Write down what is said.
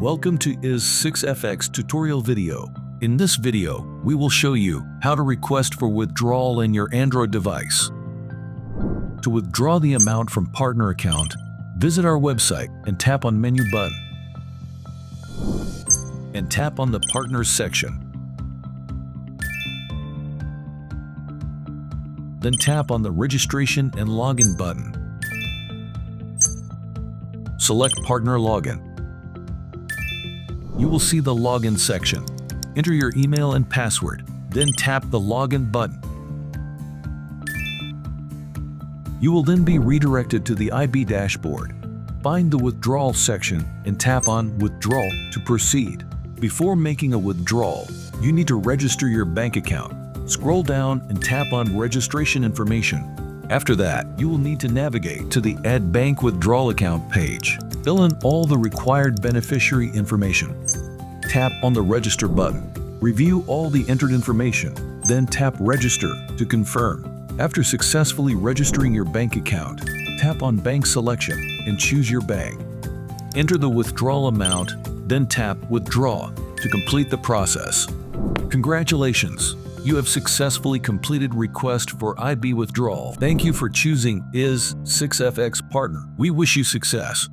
Welcome to IS6FX tutorial video. In this video, we will show you how to request for withdrawal in your Android device. To withdraw the amount from partner account, visit our website and tap on menu button. And tap on the partners section. Then tap on the registration and login button. Select partner login. You will see the login section. Enter your email and password, then tap the login button. You will then be redirected to the IB dashboard. Find the withdrawal section and tap on Withdrawal to proceed. Before making a withdrawal, you need to register your bank account. Scroll down and tap on Registration Information. After that, you will need to navigate to the Add Bank Withdrawal Account page. Fill in all the required beneficiary information. Tap on the Register button. Review all the entered information, then tap Register to confirm. After successfully registering your bank account, tap on Bank Selection and choose your bank. Enter the withdrawal amount, then tap Withdraw to complete the process. Congratulations! You have successfully completed request for IB withdrawal. Thank you for choosing IS6FX partner. We wish you success.